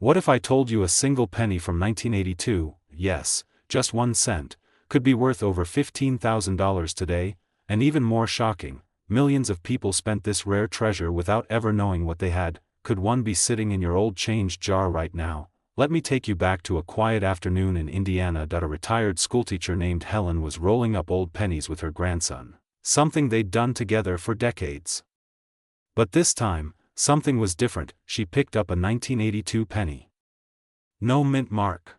What if I told you a single penny from 1982, yes, just 1 cent, could be worth over $15,000 today? And even more shocking, millions of people spent this rare treasure without ever knowing what they had. Could one be sitting in your old change jar right now? Let me take you back to a quiet afternoon in Indiana. A retired schoolteacher named Helen was rolling up old pennies with her grandson, something they'd done together for decades. But this time, something was different. She picked up a 1982 penny. No mint mark.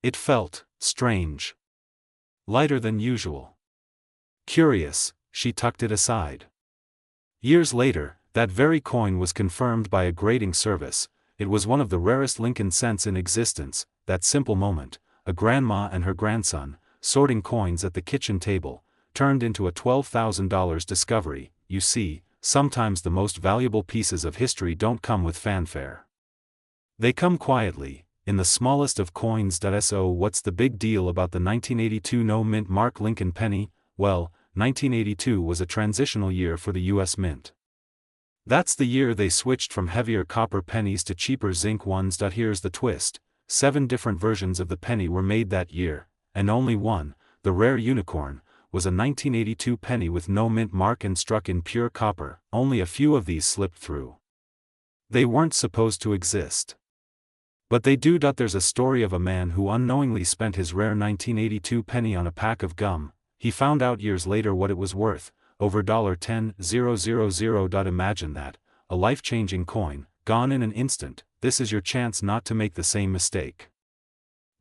It felt strange. Lighter than usual. Curious, she tucked it aside. Years later, that very coin was confirmed by a grading service. It was one of the rarest Lincoln cents in existence. That simple moment, a grandma and her grandson, sorting coins at the kitchen table, turned into a $12,000 discovery. You see, sometimes the most valuable pieces of history don't come with fanfare. They come quietly, in the smallest of coins. So what's the big deal about the 1982 no mint mark Lincoln penny? Well, 1982 was a transitional year for the U.S. Mint. That's the year they switched from heavier copper pennies to cheaper zinc ones. Here's the twist: 7 different versions of the penny were made that year, and only one, the rare unicorn, was a 1982 penny with no mint mark and struck in pure copper. Only a few of these slipped through. They weren't supposed to exist. But they do. There's a story of a man who unknowingly spent his rare 1982 penny on a pack of gum. He found out years later what it was worth, over $10,000. Imagine that, a life-changing coin, gone in an instant. This is your chance not to make the same mistake.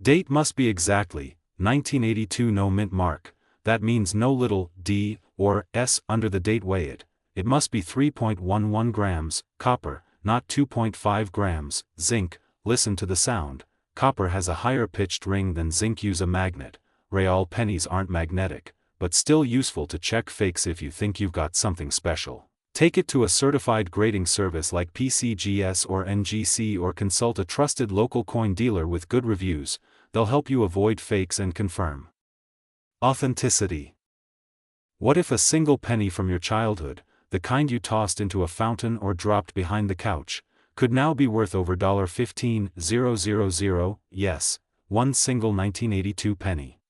Date must be exactly 1982 no mint mark. That means no little d or s under the date. Weigh it. It must be 3.11 grams, copper, not 2.5 grams, zinc. Listen to the sound. Copper has a higher pitched ring than zinc. Use a magnet. Real pennies aren't magnetic, but still useful to check fakes. If you think you've got something special, take it to a certified grading service like PCGS or NGC, or consult a trusted local coin dealer with good reviews. They'll help you avoid fakes and confirm authenticity. What if a single penny from your childhood, the kind you tossed into a fountain or dropped behind the couch, could now be worth over $15,000? Yes, one single 1982 penny.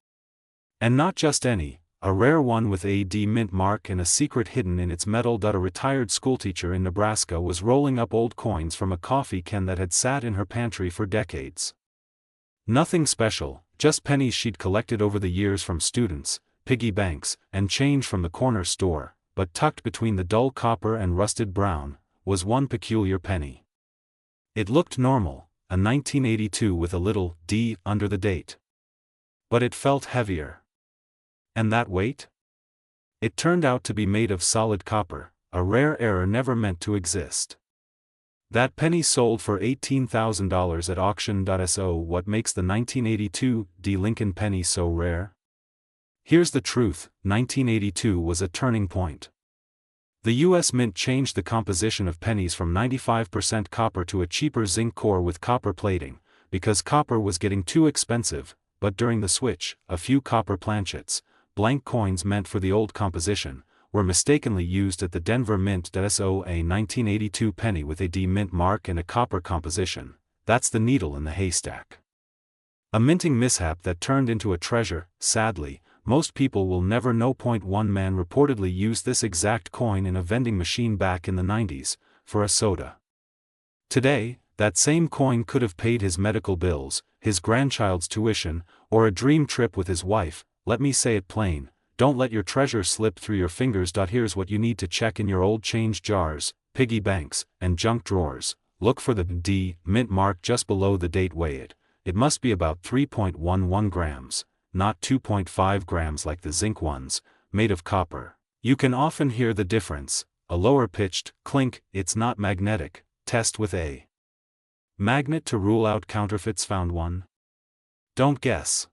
And not just any, a rare one with a D mint mark and a secret hidden in its metal. A retired schoolteacher in Nebraska was rolling up old coins from a coffee can that had sat in her pantry for decades. Nothing special, just pennies she'd collected over the years from students, piggy banks, and change from the corner store. But tucked between the dull copper and rusted brown, was one peculiar penny. It looked normal, a 1982 with a little d under the date. But it felt heavier. And that weight? It turned out to be made of solid copper, a rare error never meant to exist. That penny sold for $18,000 at auction. So what makes the 1982 D Lincoln penny so rare? Here's the truth: 1982 was a turning point. The U.S. Mint changed the composition of pennies from 95% copper to a cheaper zinc core with copper plating, because copper was getting too expensive. But during the switch, a few copper planchets, blank coins meant for the old composition, were mistakenly used at the Denver Mint. So a 1982 penny with a D mint mark and a copper composition, that's the needle in the haystack. A minting mishap that turned into a treasure. Sadly, most people will never know. One man reportedly used this exact coin in a vending machine back in the 90s, for a soda. Today, that same coin could have paid his medical bills, his grandchild's tuition, or a dream trip with his wife. Let me say it plain: don't let your treasure slip through your fingers. Here's what you need to check in your old change jars, piggy banks, and junk drawers. Look for the D mint mark just below the date. Weigh it. It must be about 3.11 grams, not 2.5 grams like the zinc ones, made of copper. You can often hear the difference, a lower pitched clink. It's not magnetic. Test with a magnet to rule out counterfeits. Found one? Don't guess.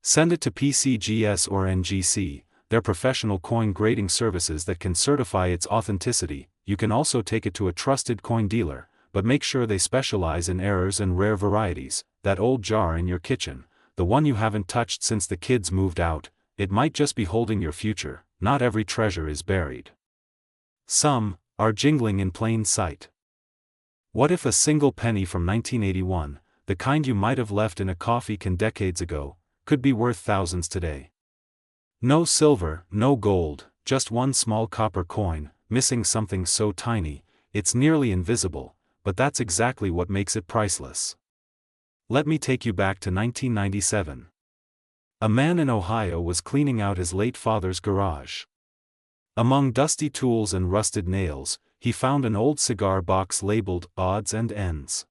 Send it to PCGS or NGC, they're professional coin grading services that can certify its authenticity. You can also take it to a trusted coin dealer, but make sure they specialize in errors and rare varieties. That old jar in your kitchen, the one you haven't touched since the kids moved out, it might just be holding your future. Not every treasure is buried. Some are jingling in plain sight. What if a single penny from 1981, the kind you might have left in a coffee can decades ago, could be worth thousands today? No silver, no gold, just one small copper coin, missing something so tiny, it's nearly invisible, but that's exactly what makes it priceless. Let me take you back to 1997. A man in Ohio was cleaning out his late father's garage. Among dusty tools and rusted nails, he found an old cigar box labeled odds and ends.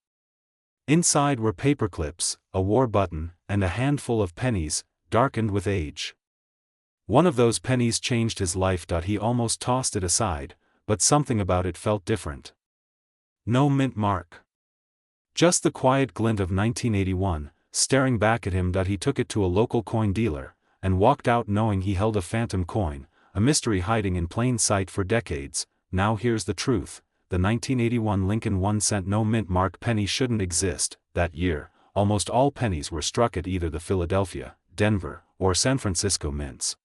Inside were paperclips, a war button, and a handful of pennies, darkened with age. One of those pennies changed his life. He almost tossed it aside, but something about it felt different. No mint mark. Just the quiet glint of 1981, staring back at him. He took it to a local coin dealer, and walked out knowing he held a phantom coin, a mystery hiding in plain sight for decades. Now here's the truth. The 1981 Lincoln 1-cent no mint mark penny shouldn't exist. That year, almost all pennies were struck at either the Philadelphia, Denver, or San Francisco mints.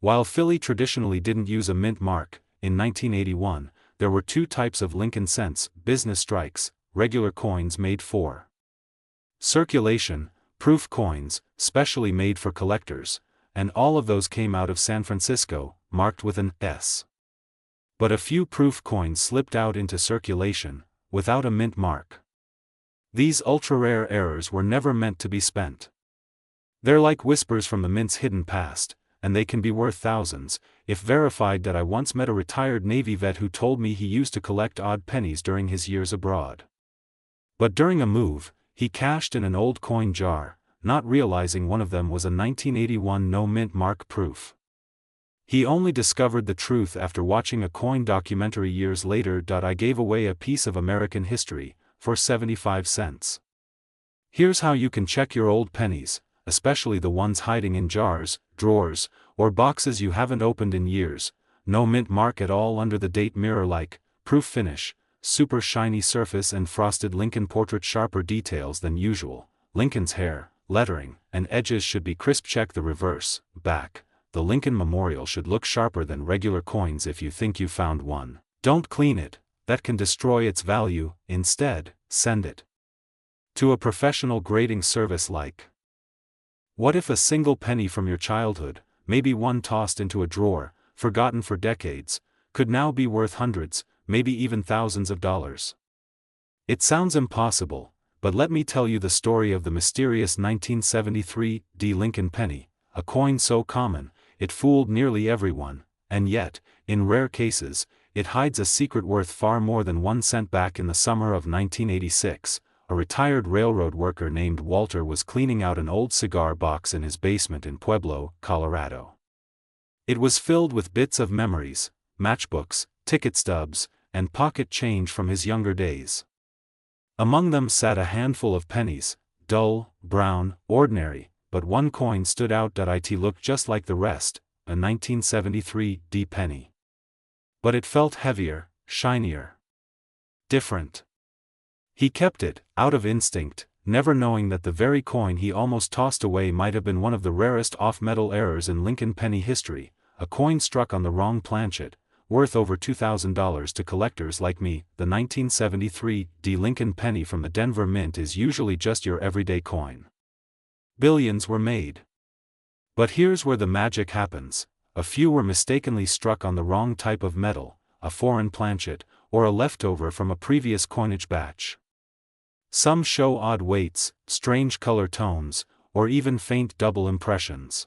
While Philly traditionally didn't use a mint mark, in 1981, there were two types of Lincoln cents: business strikes, regular coins made for circulation, proof coins, specially made for collectors, and all of those came out of San Francisco, marked with an S. But a few proof coins slipped out into circulation, without a mint mark. These ultra-rare errors were never meant to be spent. They're like whispers from the mint's hidden past, and they can be worth thousands, if verified. I once met a retired Navy vet who told me he used to collect odd pennies during his years abroad. But during a move, he cashed in an old coin jar, not realizing one of them was a 1981 no mint mark proof. He only discovered the truth after watching a coin documentary years later. I gave away a piece of American history, for 75 cents. Here's how you can check your old pennies, especially the ones hiding in jars, drawers, or boxes you haven't opened in years. No mint mark at all under the date. Mirror-like, proof finish, super shiny surface, and frosted Lincoln portrait. Sharper details than usual. Lincoln's hair, lettering, and edges should be crisp. Check the reverse, back. The Lincoln Memorial should look sharper than regular coins. If you think you found one, don't clean it, that can destroy its value. Instead, send it to a professional grading service like. What if a single penny from your childhood, maybe one tossed into a drawer, forgotten for decades, could now be worth hundreds, maybe even thousands of dollars? It sounds impossible, but let me tell you the story of the mysterious 1973 Lincoln penny, a coin so common, it fooled nearly everyone, and yet, in rare cases, it hides a secret worth far more than 1 cent. Back in the summer of 1986, a retired railroad worker named Walter was cleaning out an old cigar box in his basement in Pueblo, Colorado. It was filled with bits of memories, matchbooks, ticket stubs, and pocket change from his younger days. Among them sat a handful of pennies, dull, brown, ordinary, but one coin stood out. It looked just like the rest, a 1973 penny. But it felt heavier, shinier, different. He kept it, out of instinct, never knowing that the very coin he almost tossed away might have been one of the rarest off-metal errors in Lincoln penny history, a coin struck on the wrong planchet, worth over $2,000 to collectors like me. The 1973 Lincoln penny from the Denver Mint is usually just your everyday coin. Billions were made. But here's where the magic happens: a few were mistakenly struck on the wrong type of metal, a foreign planchet, or a leftover from a previous coinage batch. Some show odd weights, strange color tones, or even faint double impressions.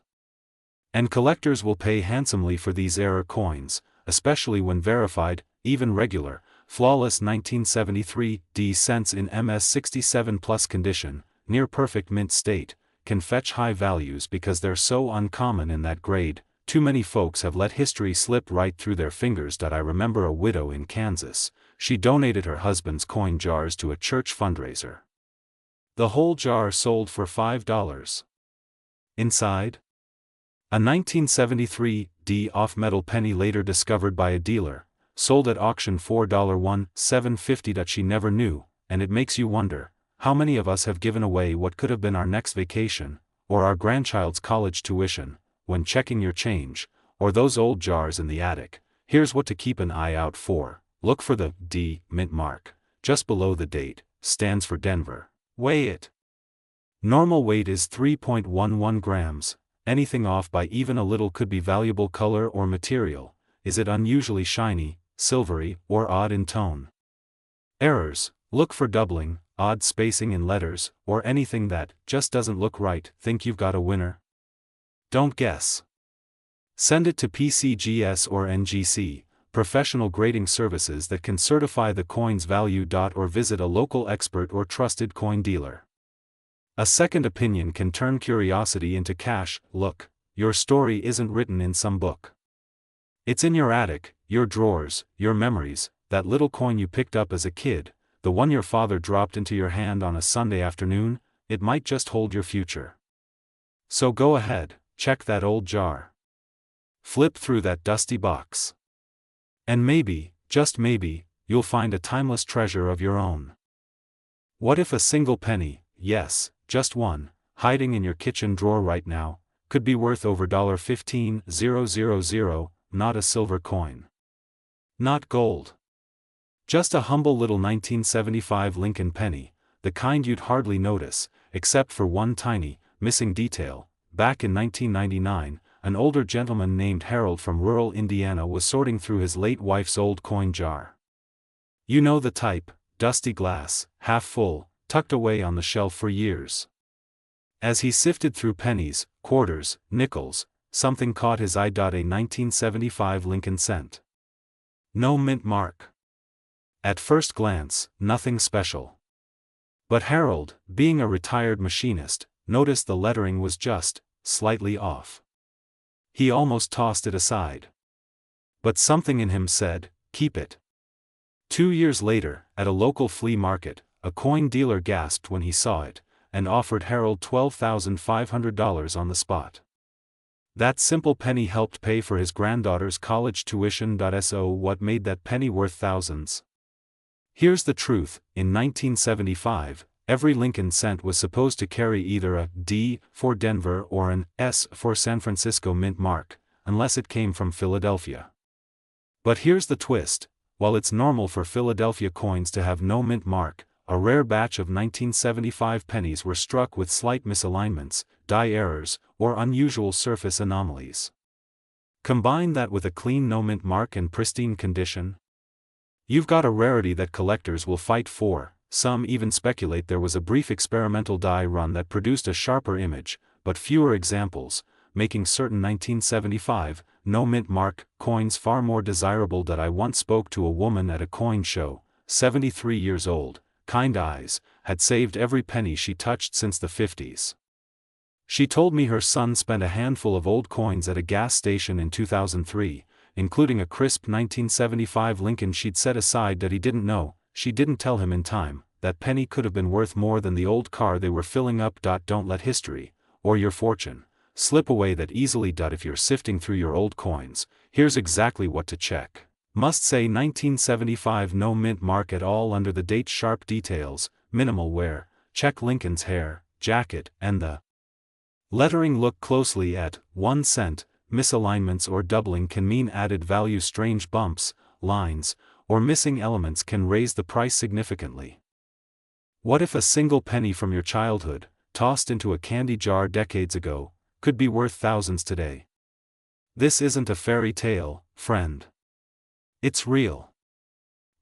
And collectors will pay handsomely for these error coins, especially when verified. Even regular, flawless 1973 cents in MS67 plus condition, near perfect mint state, can fetch high values because they're so uncommon in that grade. Too many folks have let history slip right through their fingers. I remember a widow in Kansas. She donated her husband's coin jars to a church fundraiser. The whole jar sold for $5. Inside? A 1973 off-metal penny later discovered by a dealer, sold at auction $4.1750. She never knew, and it makes you wonder, how many of us have given away what could have been our next vacation, or our grandchild's college tuition, when checking your change, or those old jars in the attic? Here's what to keep an eye out for. Look for the mint mark. just below the date, stands for Denver. Weigh it. Normal weight is 3.11 grams. Anything off by even a little could be valuable color or material. Is it unusually shiny, silvery, or odd in tone? Errors: look for doubling, odd spacing in letters, or anything that just doesn't look right. Think you've got a winner? Don't guess. Send it to PCGS or NGC, professional grading services that can certify the coin's value. Or visit a local expert or trusted coin dealer. A second opinion can turn curiosity into cash. Look, your story isn't written in some book. It's in your attic, your drawers, your memories, that little coin you picked up as a kid, the one your father dropped into your hand on a Sunday afternoon. It might just hold your future. So go ahead, check that old jar. Flip through that dusty box. And maybe, just maybe, you'll find a timeless treasure of your own. What if a single penny, yes, just one, hiding in your kitchen drawer right now, could be worth over $15,000, not a silver coin. Not gold. Just a humble little 1975 Lincoln penny, the kind you'd hardly notice, except for one tiny, missing detail. Back in 1999, an older gentleman named Harold from rural Indiana was sorting through his late wife's old coin jar. You know the type, dusty glass, half full, tucked away on the shelf for years. As he sifted through pennies, quarters, nickels, something caught his eye. A 1975 Lincoln cent. No mint mark. At first glance, nothing special. But Harold, being a retired machinist, noticed the lettering was just slightly off. He almost tossed it aside. But something in him said, keep it. 2 years later, at a local flea market, a coin dealer gasped when he saw it, and offered Harold $12,500 on the spot. That simple penny helped pay for his granddaughter's college tuition. So what made that penny worth thousands? Here's the truth: in 1975, every Lincoln cent was supposed to carry either a D for Denver or an S for San Francisco mint mark, unless it came from Philadelphia. But here's the twist: while it's normal for Philadelphia coins to have no mint mark, a rare batch of 1975 pennies were struck with slight misalignments, die errors, or unusual surface anomalies. Combine that with a clean no mint mark and pristine condition. You've got a rarity that collectors will fight for. Some even speculate there was a brief experimental die run that produced a sharper image, but fewer examples, making certain 1975 no mint mark coins far more desirable. I once spoke to a woman at a coin show, 73 years old, kind eyes, had saved every penny she touched since the 50s. She told me her son spent a handful of old coins at a gas station in 2003, including a crisp 1975 Lincoln she'd set aside. That he didn't know, she didn't tell him in time, that penny could have been worth more than the old car they were filling up. Don't let history, or your fortune, slip away that easily. If you're sifting through your old coins, here's exactly what to check. Must say 1975 no mint mark at all under the date. Sharp details, minimal wear, check Lincoln's hair, jacket, and the lettering. Look closely at 1 cent, misalignments or doubling can mean added value. Strange bumps, lines, or missing elements can raise the price significantly. What if a single penny from your childhood, tossed into a candy jar decades ago, could be worth thousands today? This isn't a fairy tale, friend. It's real.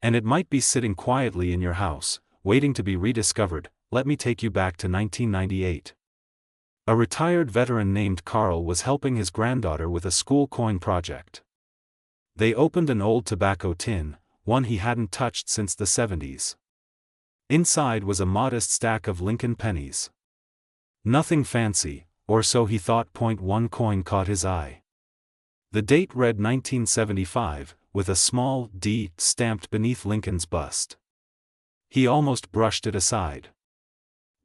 And it might be sitting quietly in your house, waiting to be rediscovered. Let me take you back to 1998. A retired veteran named Carl was helping his granddaughter with a school coin project. They opened an old tobacco tin, one he hadn't touched since the 70s. Inside was a modest stack of Lincoln pennies. Nothing fancy, or so he thought. One coin caught his eye. The date read 1975, with a small D stamped beneath Lincoln's bust. He almost brushed it aside.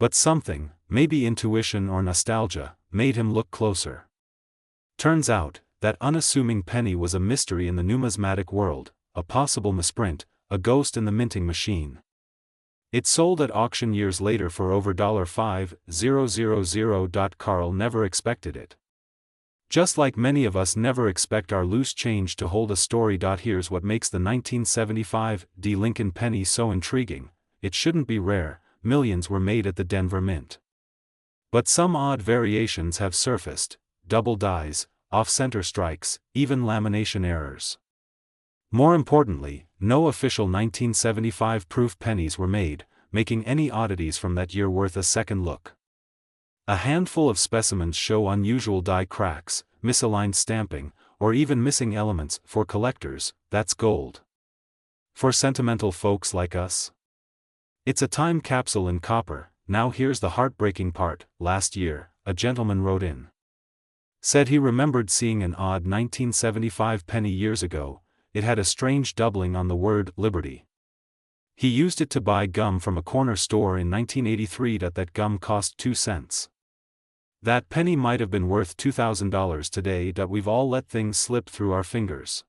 But something, maybe intuition or nostalgia, made him look closer. Turns out, that unassuming penny was a mystery in the numismatic world, a possible misprint, a ghost in the minting machine. It sold at auction years later for over $5,000. Carl never expected it. Just like many of us never expect our loose change to hold a story. Here's what makes the 1975 Lincoln penny so intriguing: it shouldn't be rare, millions were made at the Denver Mint. But some odd variations have surfaced: double dies, off-center strikes, even lamination errors. More importantly, no official 1975 proof pennies were made, making any oddities from that year worth a second look. A handful of specimens show unusual die cracks, misaligned stamping, or even missing elements. For collectors, that's gold. For sentimental folks like us, it's a time capsule in copper. Now here's the heartbreaking part. Last year, a gentleman wrote in. Said he remembered seeing an odd 1975 penny years ago. It had a strange doubling on the word Liberty. He used it to buy gum from a corner store in 1983. That gum cost 2 cents. That penny might have been worth $2,000 today. We've all let things slip through our fingers.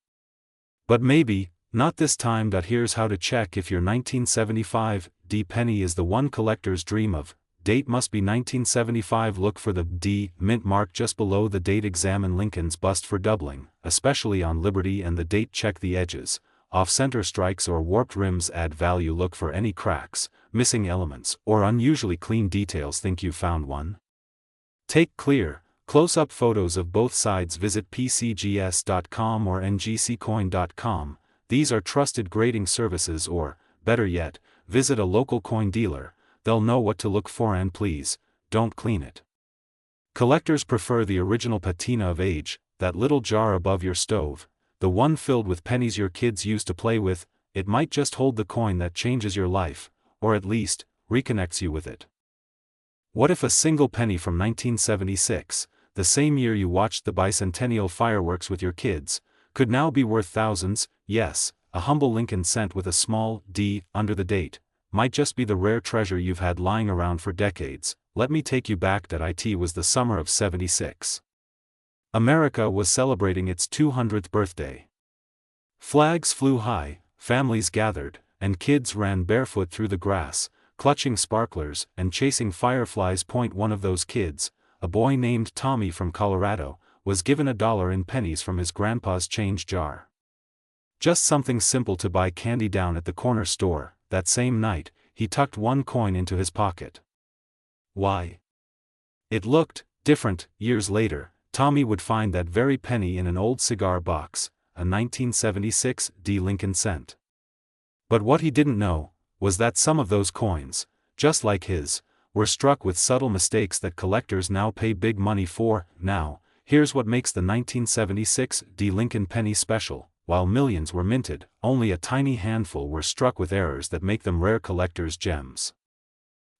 But maybe, not this time. Here's how to check if your 1975 penny is the one collectors dream of. Date must be 1975. Look for the D mint mark just below the date. Examine Lincoln's bust for doubling, especially on Liberty and the date. Check the edges. Off-center strikes or warped rims add value. Look for any cracks, missing elements, or unusually clean details. Think you found one? Take clear, close-up photos of both sides. Visit pcgs.com or ngccoin.com. These are trusted grading services. Or, better yet, visit a local coin dealer. They'll know what to look for. And please, don't clean it. Collectors prefer the original patina of age, that little jar above your stove, the one filled with pennies your kids used to play with. It might just hold the coin that changes your life, or at least, reconnects you with it. What if a single penny from 1976, the same year you watched the bicentennial fireworks with your kids, could now be worth thousands? Yes, a humble Lincoln cent with a small d under the date might just be the rare treasure you've had lying around for decades. Let me take you back. It was the summer of '76. America was celebrating its 200th birthday. Flags flew high, families gathered, and kids ran barefoot through the grass, clutching sparklers and chasing fireflies. One of those kids, a boy named Tommy from Colorado, was given $1 in pennies from his grandpa's change jar. Just something simple to buy candy down at the corner store. That same night, he tucked one coin into his pocket. Why? It looked different. Years later, Tommy would find that very penny in an old cigar box, a 1976 Lincoln cent. But what he didn't know was that some of those coins, just like his, were struck with subtle mistakes that collectors now pay big money for. Now, here's what makes the 1976 Lincoln penny special. While millions were minted, only a tiny handful were struck with errors that make them rare collector's gems.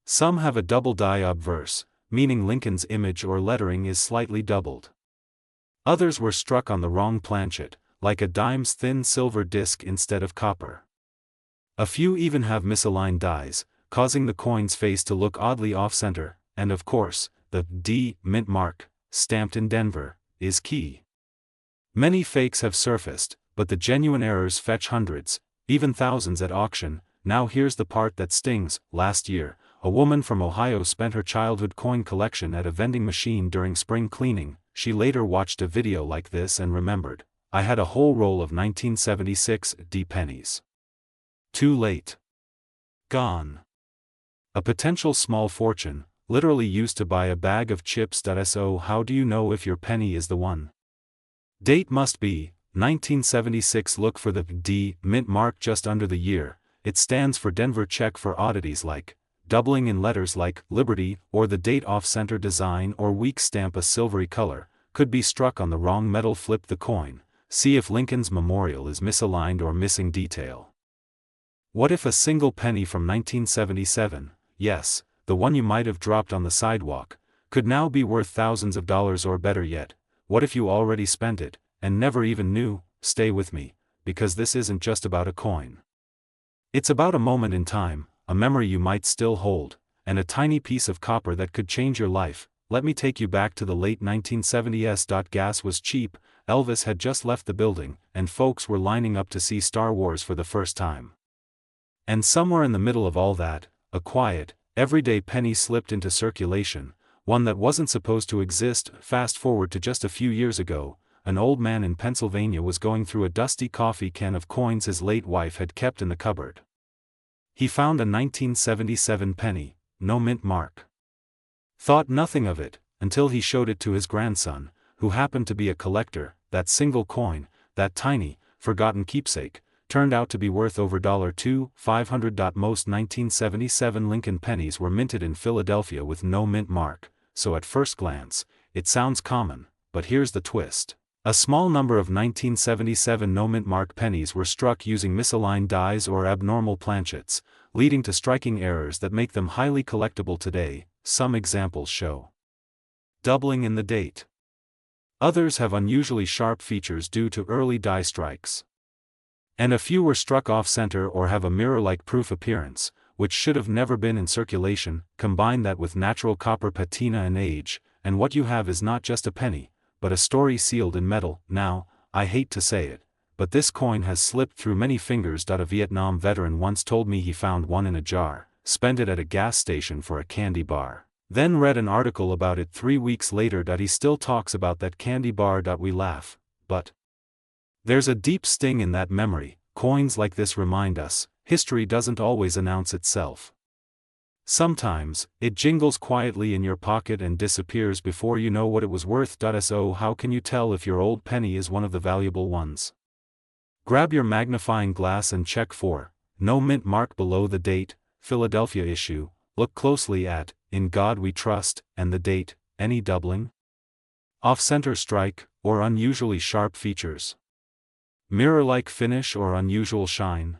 Some have a double die obverse, meaning Lincoln's image or lettering is slightly doubled. Others were struck on the wrong planchet, like a dime's thin silver disc instead of copper. A few even have misaligned dies, causing the coin's face to look oddly off-center, and of course, the D mint mark, stamped in Denver, is key. Many fakes have surfaced, but the genuine errors fetch hundreds, even thousands at auction. Now here's the part that stings. Last year, a woman from Ohio spent her childhood coin collection at a vending machine during spring cleaning. She later watched a video like this and remembered, "I had a whole roll of 1976 pennies. Too late. Gone. A potential small fortune, literally used to buy a bag of chips. So how do you know if your penny is the one? Date must be 1976. Look for the D mint mark just under the year. It stands for Denver. Check for oddities like doubling in letters like Liberty, or the date off-center design or weak stamp. A silvery color could be struck on the wrong metal. Flip the coin. See if Lincoln's memorial is misaligned or missing detail. What if a single penny from 1977, yes, the one you might have dropped on the sidewalk, could now be worth thousands of dollars? Or better yet, what if you already spent it and never even knew? Stay with me, because this isn't just about a coin. It's about a moment in time, a memory you might still hold, and a tiny piece of copper that could change your life. Let me take you back to the late 1970s. Gas was cheap, Elvis had just left the building, and folks were lining up to see Star Wars for the first time. And somewhere in the middle of all that, a quiet, everyday penny slipped into circulation, one that wasn't supposed to exist. Fast forward to just a few years ago, an old man in Pennsylvania was going through a dusty coffee can of coins his late wife had kept in the cupboard. He found a 1977 penny, no mint mark. Thought nothing of it, until he showed it to his grandson, who happened to be a collector. That single coin, that tiny, forgotten keepsake, turned out to be worth over $2,500. Most 1977 Lincoln pennies were minted in Philadelphia with no mint mark, so at first glance, it sounds common, but here's the twist. A small number of 1977 no-mint mark pennies were struck using misaligned dies or abnormal planchets, leading to striking errors that make them highly collectible today. Some examples show doubling in the date. Others have unusually sharp features due to early die strikes. And a few were struck off-center or have a mirror-like proof appearance, which should have never been in circulation. Combine that with natural copper patina and age, and what you have is not just a penny, but a story sealed in metal. Now, I hate to say it, but this coin has slipped through many fingers. A Vietnam veteran once told me he found one in a jar, spent it at a gas station for a candy bar, then read an article about it 3 weeks later. He still talks about that candy bar. We laugh, but there's a deep sting in that memory. Coins like this remind us, history doesn't always announce itself. Sometimes, it jingles quietly in your pocket and disappears before you know what it was worth. So how can you tell if your old penny is one of the valuable ones? Grab your magnifying glass and check for no mint mark below the date, Philadelphia issue. Look closely at In God We Trust, and the date. Any doubling? Off-center strike, or unusually sharp features? Mirror-like finish or unusual shine?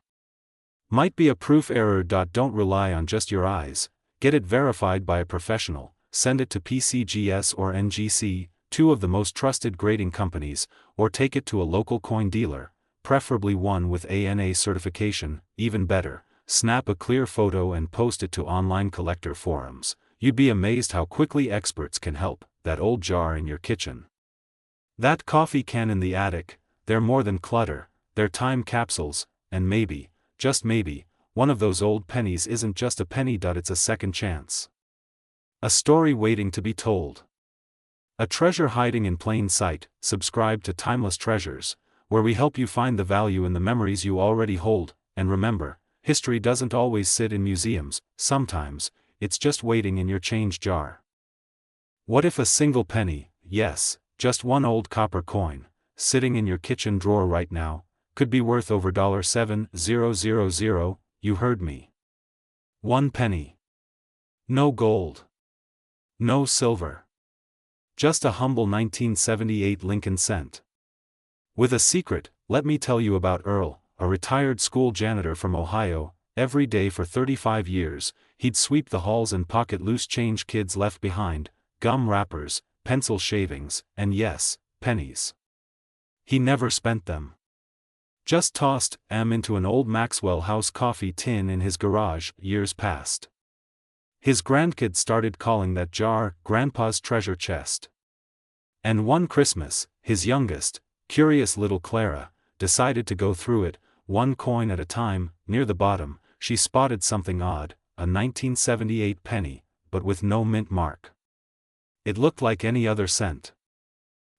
Might be a proof error. Don't rely on just your eyes, get it verified by a professional. Send it to PCGS or NGC, two of the most trusted grading companies, or take it to a local coin dealer, preferably one with ANA certification. Even better, snap a clear photo and post it to online collector forums. You'd be amazed how quickly experts can help. That old jar in your kitchen, that coffee can in the attic, they're more than clutter, they're time capsules. And maybe, just maybe, one of those old pennies isn't just a penny. It's a second chance. A story waiting to be told. A treasure hiding in plain sight. Subscribe to Timeless Treasures, where we help you find the value in the memories you already hold. And remember, history doesn't always sit in museums. Sometimes, it's just waiting in your change jar. What if a single penny, yes, just one old copper coin, sitting in your kitchen drawer right now, could be worth over $7,000? You heard me. One penny. No gold. No silver. Just a humble 1978 Lincoln cent. With a secret, let me tell you about Earl, a retired school janitor from Ohio. Every day for 35 years, he'd sweep the halls and pocket loose change kids left behind, gum wrappers, pencil shavings, and yes, pennies. He never spent them. Just tossed them into an old Maxwell House coffee tin in his garage. Years passed. His grandkids started calling that jar Grandpa's treasure chest. And one Christmas, his youngest, curious little Clara, decided to go through it, one coin at a time. Near the bottom, she spotted something odd, a 1978 penny, but with no mint mark. It looked like any other cent.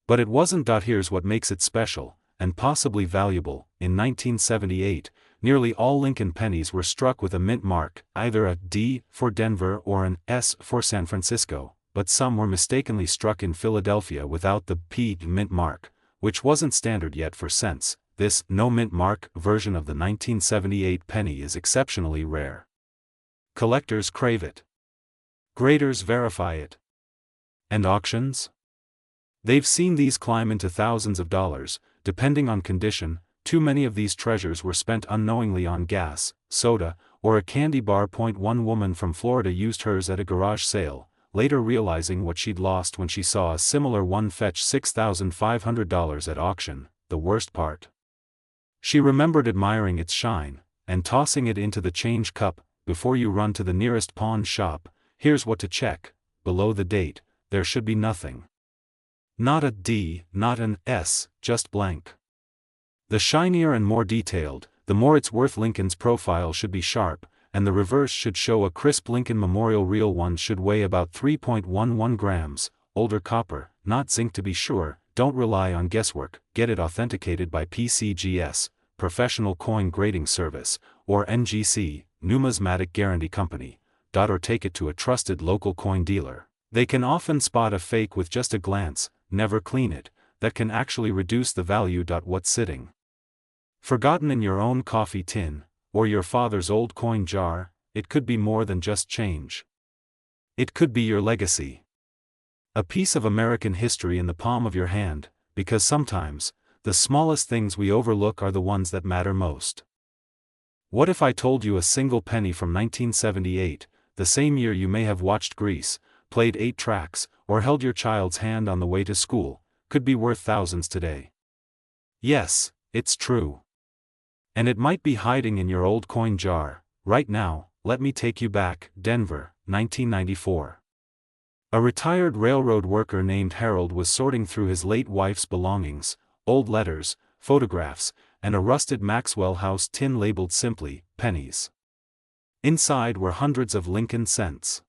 But it wasn't. Here's what makes it special, and possibly valuable. In 1978, nearly all Lincoln pennies were struck with a mint mark, either a D for Denver or an S for San Francisco, but some were mistakenly struck in Philadelphia without the P mint mark, which wasn't standard yet for cents. This no mint mark version of the 1978 penny is exceptionally rare. Collectors crave it. Graders verify it. And auctions? They've seen these climb into thousands of dollars, depending on condition. Too many of these treasures were spent unknowingly on gas, soda, or a candy bar. One woman from Florida used hers at a garage sale, later realizing what she'd lost when she saw a similar one fetch $6,500 at auction. The worst part? She remembered admiring its shine, and tossing it into the change cup. Before you run to the nearest pawn shop, here's what to check. Below the date, there should be nothing. Not a D, not an S, just blank. The shinier and more detailed, the more it's worth. Lincoln's profile should be sharp, and the reverse should show a crisp Lincoln Memorial. Real ones should weigh about 3.11 grams, older copper, not zinc to be sure. Don't rely on guesswork, get it authenticated by PCGS, Professional Coin Grading Service, or NGC, Numismatic Guarantee Company, or take it to a trusted local coin dealer. They can often spot a fake with just a glance. Never clean it, that can actually reduce the value. What's sitting forgotten in your own coffee tin, or your father's old coin jar? It could be more than just change. It could be your legacy. A piece of American history in the palm of your hand, because sometimes, the smallest things we overlook are the ones that matter most. What if I told you a single penny from 1978, the same year you may have watched Grease, played 8 tracks, or held your child's hand on the way to school, could be worth thousands today? Yes, it's true. And it might be hiding in your old coin jar. Right now, let me take you back. Denver, 1994. A retired railroad worker named Harold was sorting through his late wife's belongings, old letters, photographs, and a rusted Maxwell House tin labeled simply, Pennies. Inside were hundreds of Lincoln cents.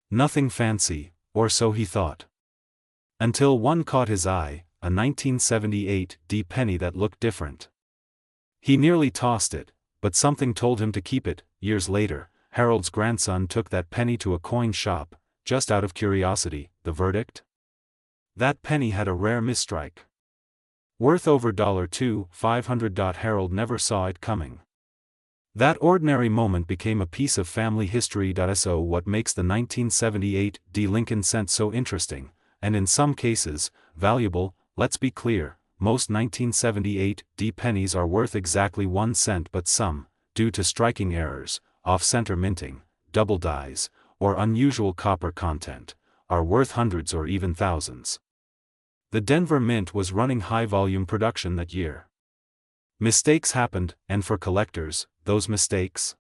Nothing fancy, or so he thought. Until one caught his eye, a 1978 VDB penny that looked different. He nearly tossed it, but something told him to keep it. Years later, Harold's grandson took that penny to a coin shop, just out of curiosity. The verdict? That penny had a rare misstrike. Worth over $2,500. Harold never saw it coming. That ordinary moment became a piece of family history. So what makes the 1978 VDB Lincoln cent so interesting, and in some cases, valuable? Let's be clear, most 1978 VDB pennies are worth exactly 1 cent, but some, due to striking errors, off-center minting, double dies, or unusual copper content, are worth hundreds or even thousands. The Denver Mint was running high-volume production that year. Mistakes happened, and for collectors, those mistakes?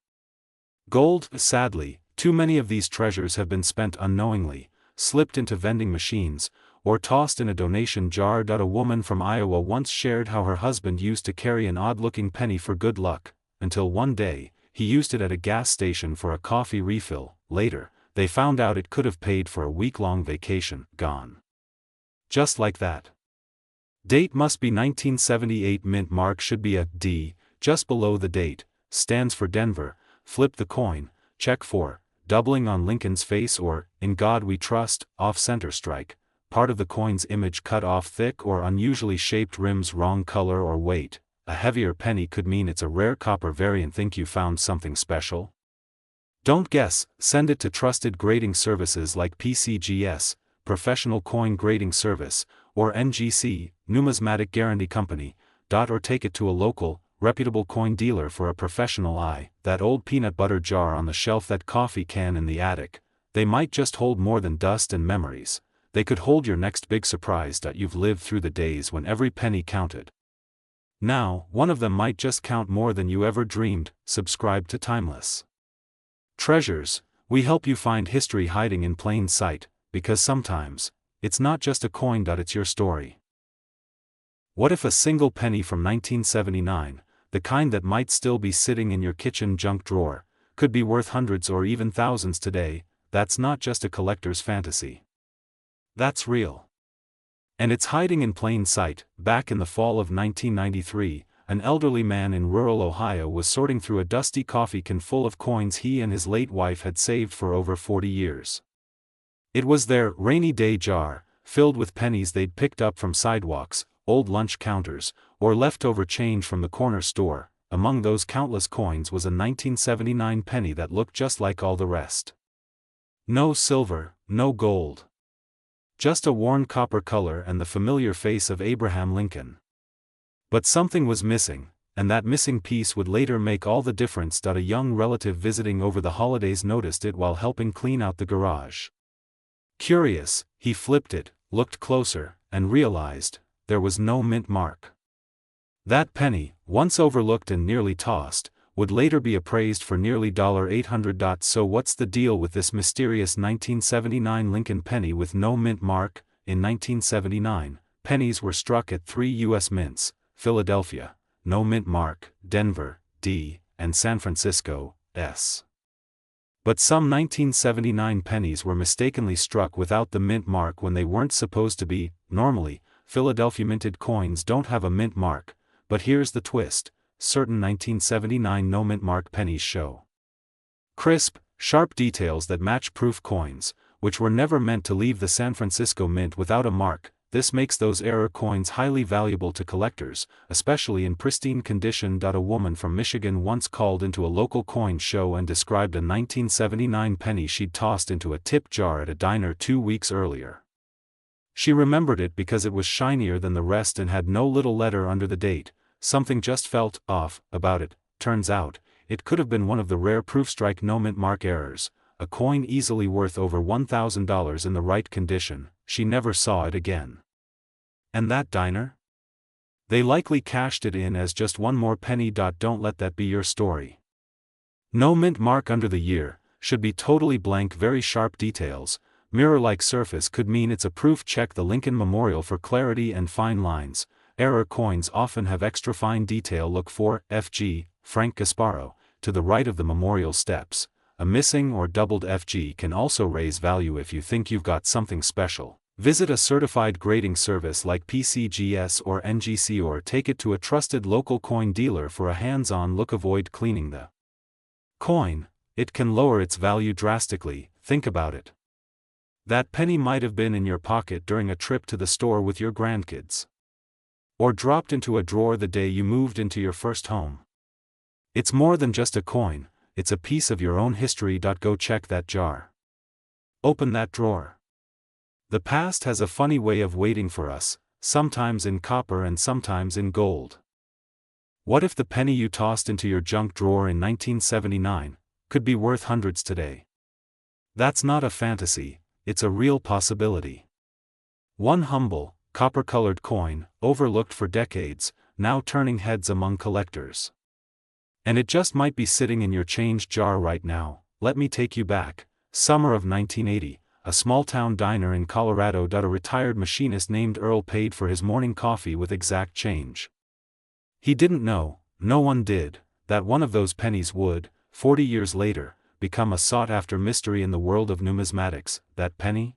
Gold. Sadly, too many of these treasures have been spent unknowingly, slipped into vending machines, or tossed in a donation jar. A woman from Iowa once shared how her husband used to carry an odd-looking penny for good luck, until one day, he used it at a gas station for a coffee refill. Later, they found out it could have paid for a week-long vacation. Gone. Just like that. Date must be 1978. Mint mark should be a D, just below the date, stands for Denver. Flip the coin, check for doubling on Lincoln's face or In God We Trust. Off-center strike, part of the coin's image cut off, thick or unusually shaped rims, wrong color or weight. A heavier penny could mean it's a rare copper variant. Think you found something special? Don't guess, send it to trusted grading services like PCGS, Professional Coin Grading Service, or NGC, Numismatic Guarantee Company, or take it to a local, reputable coin dealer for a professional eye. That old peanut butter jar on the shelf, that coffee can in the attic, they might just hold more than dust and memories. They could hold your next big surprise. You've lived through the days when every penny counted. Now, one of them might just count more than you ever dreamed. Subscribe to Timeless Treasures. We help you find history hiding in plain sight, because sometimes, it's not just a coin. It's your story. What if a single penny from 1979, the kind that might still be sitting in your kitchen junk drawer, could be worth hundreds or even thousands today? That's not just a collector's fantasy. That's real. And it's hiding in plain sight. Back in the fall of 1993, an elderly man in rural Ohio was sorting through a dusty coffee can full of coins he and his late wife had saved for over 40 years. It was their rainy day jar, filled with pennies they'd picked up from sidewalks, old lunch counters, or leftover change from the corner store. Among those countless coins was a 1979 penny that looked just like all the rest. No silver, no gold. Just a worn copper color and the familiar face of Abraham Lincoln. But something was missing, and that missing piece would later make all the difference. A young relative visiting over the holidays noticed it while helping clean out the garage. Curious, he flipped it, looked closer, and realized there was no mint mark. That penny, once overlooked and nearly tossed, would later be appraised for nearly $800. So what's the deal with this mysterious 1979 Lincoln penny with no mint mark? In 1979, pennies were struck at 3 U.S. mints: Philadelphia, no mint mark; Denver, D, and San Francisco, S. But some 1979 pennies were mistakenly struck without the mint mark when they weren't supposed to be. Normally, Philadelphia minted coins don't have a mint mark, but here's the twist: certain 1979 no mint mark pennies show crisp, sharp details that match proof coins, which were never meant to leave the San Francisco Mint without a mark. This makes those error coins highly valuable to collectors, especially in pristine condition. A woman from Michigan once called into a local coin show and described a 1979 penny she'd tossed into a tip jar at a diner 2 weeks earlier. She remembered it because it was shinier than the rest and had no little letter under the date. Something just felt off about it. Turns out, it could have been one of the rare proof-strike no mint mark errors, a coin easily worth over $1,000 in the right condition. She never saw it again. And that diner? They likely cashed it in as just one more penny. Don't let that be your story. No mint mark under the year, should be totally blank. Very sharp details, mirror-like surface could mean it's a proof. Check the Lincoln Memorial for clarity and fine lines. Error coins often have extra fine detail. Look for FG, Frank Gasparo, to the right of the memorial steps. A missing or doubled FG can also raise value if you think you've got something special. Visit a certified grading service like PCGS or NGC, or take it to a trusted local coin dealer for a hands-on look. Avoid cleaning the coin. It can lower its value drastically. Think about it. That penny might have been in your pocket during a trip to the store with your grandkids, or dropped into a drawer the day you moved into your first home. It's more than just a coin, it's a piece of your own history. Go check that jar. Open that drawer. The past has a funny way of waiting for us, sometimes in copper and sometimes in gold. What if the penny you tossed into your junk drawer in 1979 could be worth hundreds today? That's not a fantasy, it's a real possibility. One humble, copper-colored coin, overlooked for decades, now turning heads among collectors. And it just might be sitting in your change jar right now. Let me take you back. Summer of 1980, a small-town diner in Colorado. A retired machinist named Earl paid for his morning coffee with exact change. He didn't know, no one did, that one of those pennies would, 40 years later, become a sought-after mystery in the world of numismatics. That penny?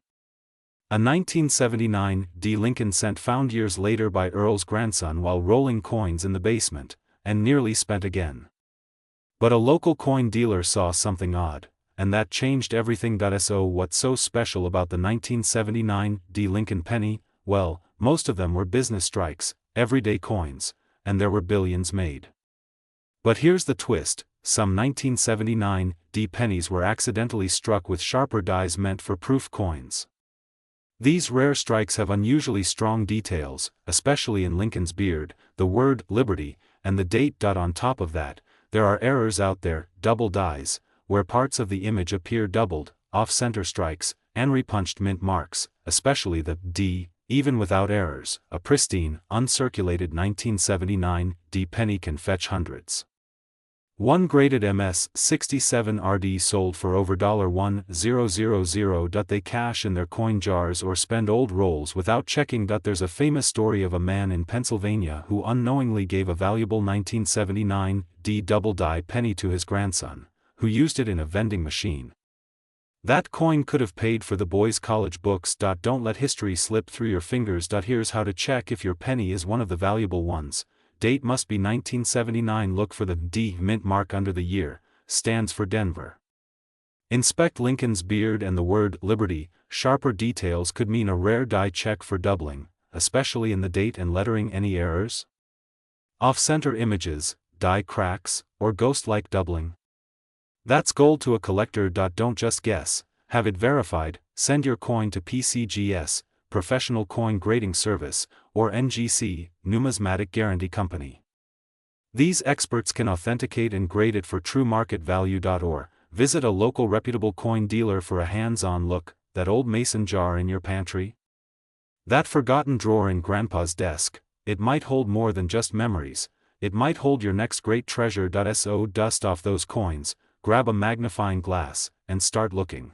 A 1979 D. Lincoln cent found years later by Earl's grandson while rolling coins in the basement, and nearly spent again. But a local coin dealer saw something odd, and that changed everything. So what's so special about the 1979 D. Lincoln penny? Well, most of them were business strikes, everyday coins, and there were billions made. But here's the twist: some 1979 D. pennies were accidentally struck with sharper dies meant for proof coins. These rare strikes have unusually strong details, especially in Lincoln's beard, the word Liberty, and the date. On top of that, there are errors out there, double dies, where parts of the image appear doubled, off-center strikes, and repunched mint marks, especially the D. Even without errors, a pristine, uncirculated 1979 D. penny can fetch hundreds. One graded MS-67 RD sold for over $1,000. They cash in their coin jars or spend old rolls without checking. There's a famous story of a man in Pennsylvania who unknowingly gave a valuable 1979 D double die penny to his grandson, who used it in a vending machine. That coin could have paid for the boys' college books. Don't let history slip through your fingers. Here's how to check if your penny is one of the valuable ones. Date must be 1979. Look for the D mint mark under the year, stands for Denver. Inspect Lincoln's beard and the word Liberty. Sharper details could mean a rare die. Check for doubling, especially in the date and lettering. Any errors? Off-center images, die cracks, or ghost-like doubling? That's gold to a collector. Don't just guess, have it verified. Send your coin to PCGS, Professional Coin Grading Service, or NGC, Numismatic Guarantee Company. These experts can authenticate and grade it for true market value. Or visit a local reputable coin dealer for a hands-on look. That old mason jar in your pantry? That forgotten drawer in Grandpa's desk? It might hold more than just memories. It might hold your next great treasure. So dust off those coins, grab a magnifying glass, and start looking.